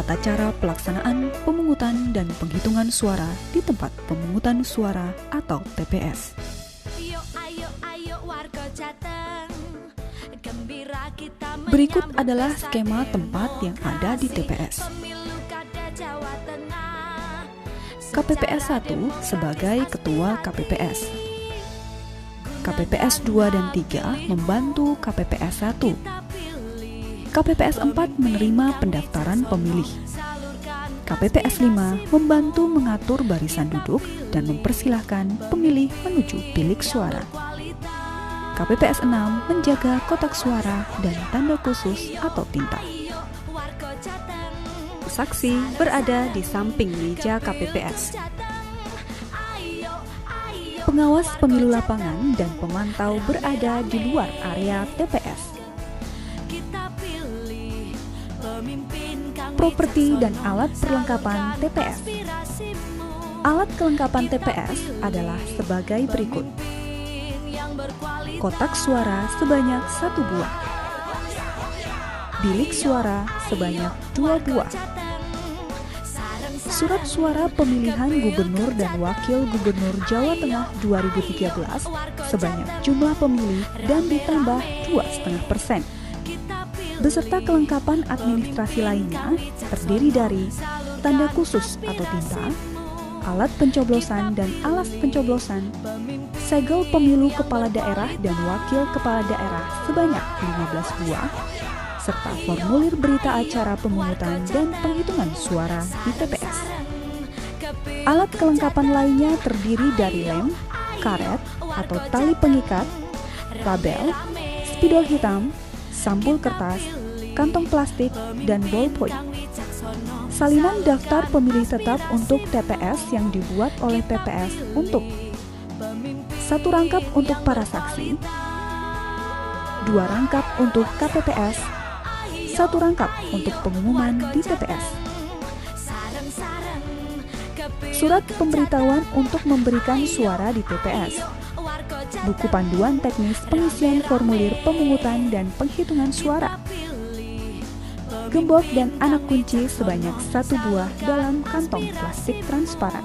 tata cara pelaksanaan pemungutan dan penghitungan suara di tempat pemungutan suara atau TPS. Berikut adalah skema tempat yang ada di TPS. KPPS 1 sebagai Ketua KPPS. KPPS 2 dan 3 membantu KPPS 1. KPPS 4 menerima pendaftaran pemilih. KPPS 5 membantu mengatur barisan duduk dan mempersilahkan pemilih menuju bilik suara. KPPS 6 menjaga kotak suara dan tanda khusus atau tinta. Saksi berada di samping meja KPPS. Pengawas pemilu lapangan dan pemantau berada di luar area TPS. Properti dan alat perlengkapan TPS. Alat kelengkapan TPS adalah sebagai berikut. Kotak suara sebanyak 1 buah. Bilik suara sebanyak 2 buah. Surat suara pemilihan gubernur dan wakil gubernur Jawa Tengah 2013 sebanyak jumlah pemilih dan ditambah 2,5%. Beserta kelengkapan administrasi lainnya terdiri dari tanda khusus atau tinta, alat pencoblosan dan alas pencoblosan, segel pemilu kepala daerah dan wakil kepala daerah sebanyak 15 buah, serta formulir berita acara pemungutan dan penghitungan suara di TPS. Alat kelengkapan lainnya terdiri dari lem, karet atau tali pengikat, label, spidol hitam, sampul kertas, kantong plastik, dan ballpoint. Salinan daftar pemilih tetap untuk TPS yang dibuat oleh PPS untuk 1 rangkap untuk para saksi, 2 rangkap untuk KPPS, 1 rangkap untuk pengumuman di TPS. Surat pemberitahuan untuk memberikan suara di TPS. Buku panduan teknis pengisian formulir pemungutan dan penghitungan suara. Gembok dan anak kunci sebanyak 1 buah dalam kantong plastik transparan.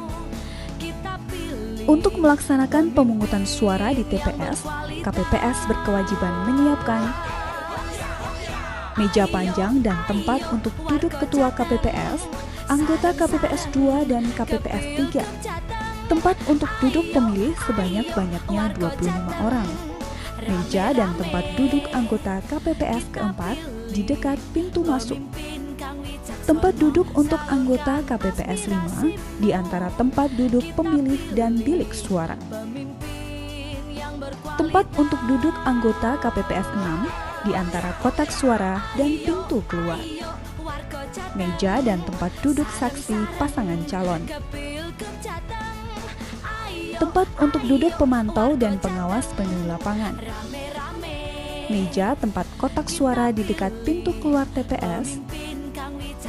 Untuk melaksanakan pemungutan suara di TPS, KPPS berkewajiban menyiapkan meja panjang dan tempat untuk duduk ketua KPPS, anggota KPPS 2 dan KPPS 3. Tempat untuk duduk pemilih sebanyak-banyaknya 25 orang. Meja dan tempat duduk anggota KPPS keempat di dekat pintu masuk. Tempat duduk untuk anggota KPPS 5 di antara tempat duduk pemilih dan bilik suara. Tempat untuk duduk anggota KPPS 6 di antara kotak suara dan pintu keluar. Meja dan tempat duduk saksi pasangan calon. Tempat untuk duduk pemantau dan pengawas pemilu lapangan. Meja tempat kotak suara di dekat pintu keluar TPS.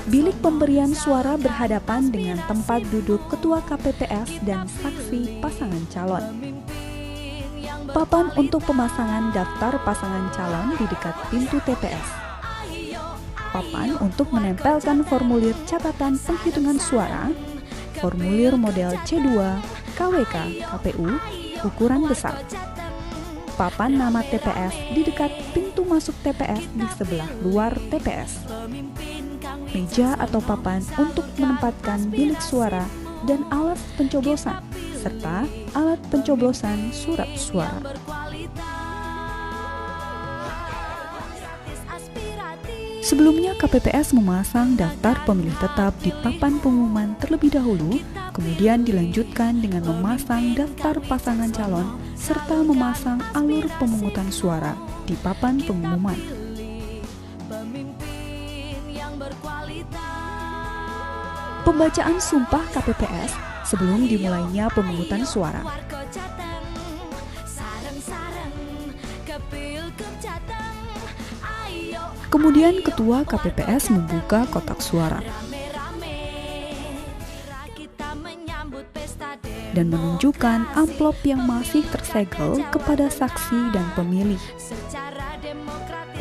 Bilik pemberian suara berhadapan dengan tempat duduk ketua KPPS dan saksi pasangan calon. Papan untuk pemasangan daftar pasangan calon di dekat pintu TPS. Papan untuk menempelkan formulir catatan penghitungan suara, formulir model C2, KWK, KPU, ukuran besar. Papan nama TPS di dekat pintu masuk TPS di sebelah luar TPS. Meja atau papan untuk menempatkan bilik suara dan alat pencoblosan, serta alat pencoblosan surat suara. Sebelumnya KPPS memasang daftar pemilih tetap di papan pengumuman terlebih dahulu, kemudian dilanjutkan dengan memasang daftar pasangan calon serta memasang alur pemungutan suara di papan pengumuman. Pembacaan sumpah KPPS sebelum dimulainya pemungutan suara. Kemudian Ketua KPPS membuka kotak suara dan menunjukkan amplop yang masih tersegel kepada saksi dan pemilih.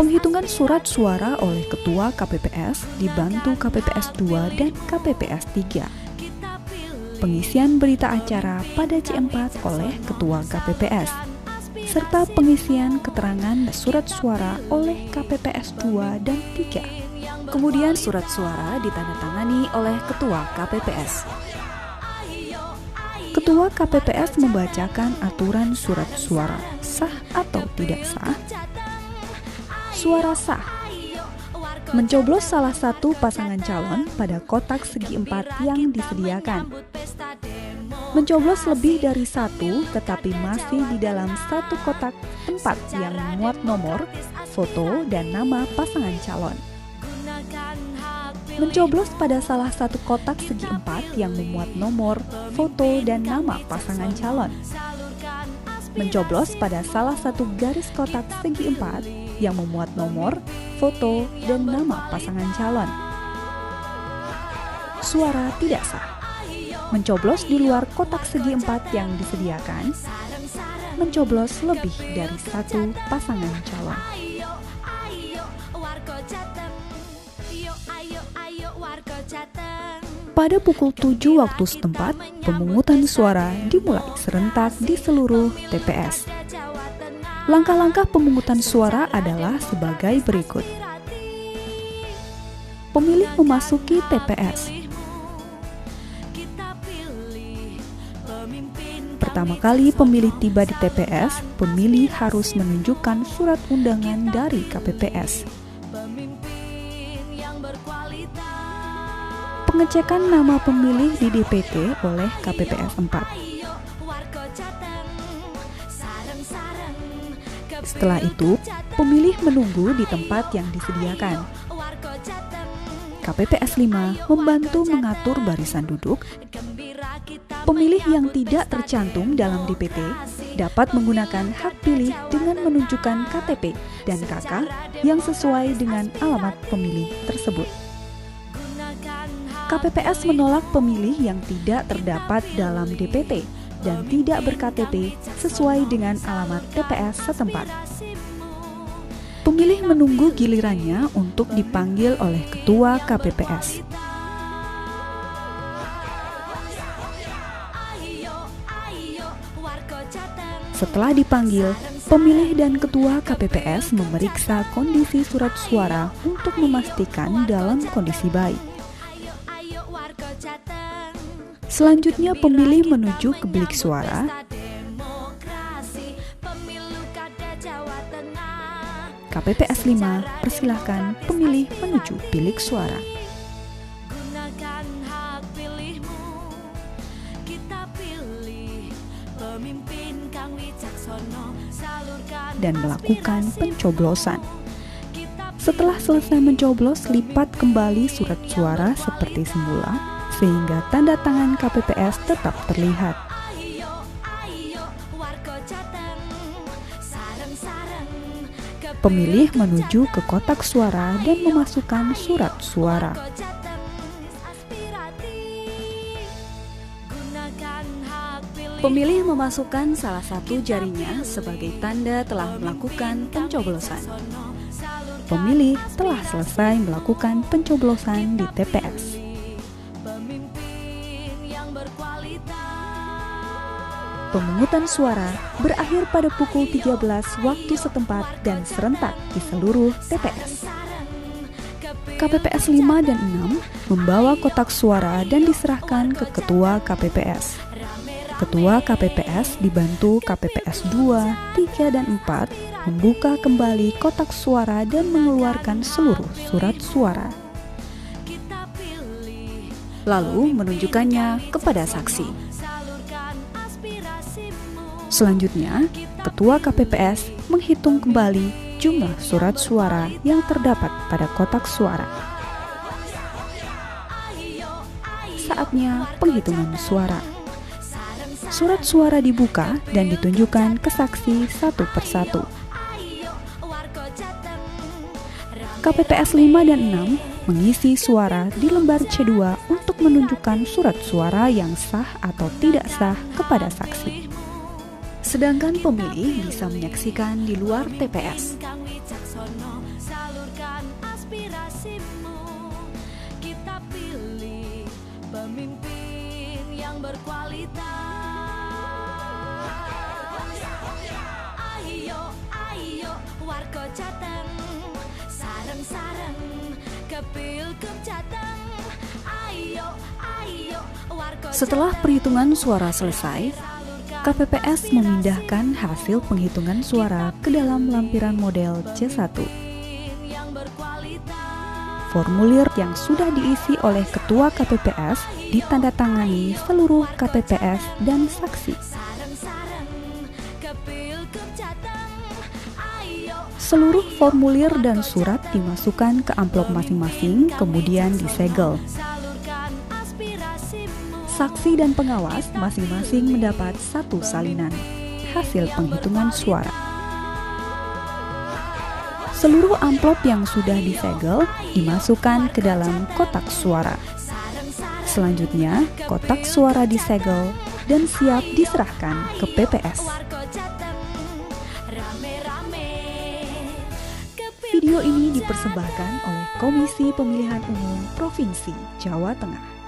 Penghitungan surat suara oleh Ketua KPPS dibantu KPPS 2 dan KPPS 3. Pengisian berita acara pada C4 oleh Ketua KPPS, serta pengisian keterangan surat suara oleh KPPS 2 dan 3. Kemudian surat suara ditandatangani oleh Ketua KPPS. Ketua KPPS membacakan aturan surat suara, sah atau tidak sah. Suara sah. Mencoblos salah satu pasangan calon pada kotak segi 4 yang disediakan. Mencoblos lebih dari satu tetapi masih di dalam satu kotak 4 yang memuat nomor, foto, dan nama pasangan calon. Mencoblos pada salah satu kotak segi 4 yang memuat nomor, foto, dan nama pasangan calon. Mencoblos pada salah satu garis kotak segi 4 yang memuat nomor, foto, dan nama pasangan calon. Suara tidak sah. Mencoblos di luar kotak segi 4 yang disediakan. Mencoblos lebih dari satu pasangan calon. Pada pukul 7 waktu setempat, pemungutan suara dimulai serentak di seluruh TPS. Langkah-langkah pemungutan suara adalah sebagai berikut. Pemilih memasuki TPS. Pertama kali pemilih tiba di TPS, pemilih harus menunjukkan surat undangan dari KPPS. Pengecekan nama pemilih di DPT oleh KPPS 4. Setelah itu, pemilih menunggu di tempat yang disediakan. KPPS 5 membantu mengatur barisan duduk. Pemilih yang tidak tercantum dalam DPT dapat menggunakan hak pilih dengan menunjukkan KTP dan KK yang sesuai dengan alamat pemilih tersebut. KPPS menolak pemilih yang tidak terdapat dalam DPT dan tidak ber-KTP sesuai dengan alamat TPS setempat. Pemilih menunggu gilirannya untuk dipanggil oleh Ketua KPPS. Setelah dipanggil, pemilih dan Ketua KPPS memeriksa kondisi surat suara untuk memastikan dalam kondisi baik. Selanjutnya pemilih menuju ke bilik suara. KPPS 5 persilahkan pemilih menuju bilik suara. Dan melakukan pencoblosan. Setelah selesai mencoblos, lipat kembali surat suara seperti semula, sehingga tanda tangan KPPS tetap terlihat. Pemilih menuju ke kotak suara dan memasukkan surat suara. Pemilih memasukkan salah satu jarinya sebagai tanda telah melakukan pencoblosan. Pemilih telah selesai melakukan pencoblosan di TPS. Pemungutan suara berakhir pada pukul 13 waktu setempat dan serentak di seluruh TPS. KPPS 5 dan 6 membawa kotak suara dan diserahkan ke Ketua KPPS. Ketua KPPS dibantu KPPS 2, 3, dan 4 membuka kembali kotak suara dan mengeluarkan seluruh surat suara. Lalu menunjukkannya kepada saksi. Selanjutnya, Ketua KPPS menghitung kembali jumlah surat suara yang terdapat pada kotak suara. Saatnya penghitungan suara. Surat suara dibuka dan ditunjukkan ke saksi satu persatu. KPPS 5 dan 6 mengisi suara di lembar C2 untuk menunjukkan surat suara yang sah atau tidak sah kepada saksi. Sedangkan pemilih bisa menyaksikan di luar TPS. Ayo warga Jateng sareng-sareng ke Pilgub Jateng. Ayo warga. Setelah perhitungan suara selesai, KPPS memindahkan hasil penghitungan suara ke dalam lampiran model C1. Formulir yang sudah diisi oleh Ketua KPPS ditandatangani seluruh KPPS dan saksi. Seluruh formulir dan surat dimasukkan ke amplop masing-masing, kemudian disegel. Saksi dan pengawas masing-masing mendapat satu salinan hasil penghitungan suara. Seluruh amplop yang sudah disegel dimasukkan ke dalam kotak suara. Selanjutnya, kotak suara disegel dan siap diserahkan ke PPS. Video ini dipersembahkan oleh Komisi Pemilihan Umum Provinsi Jawa Tengah.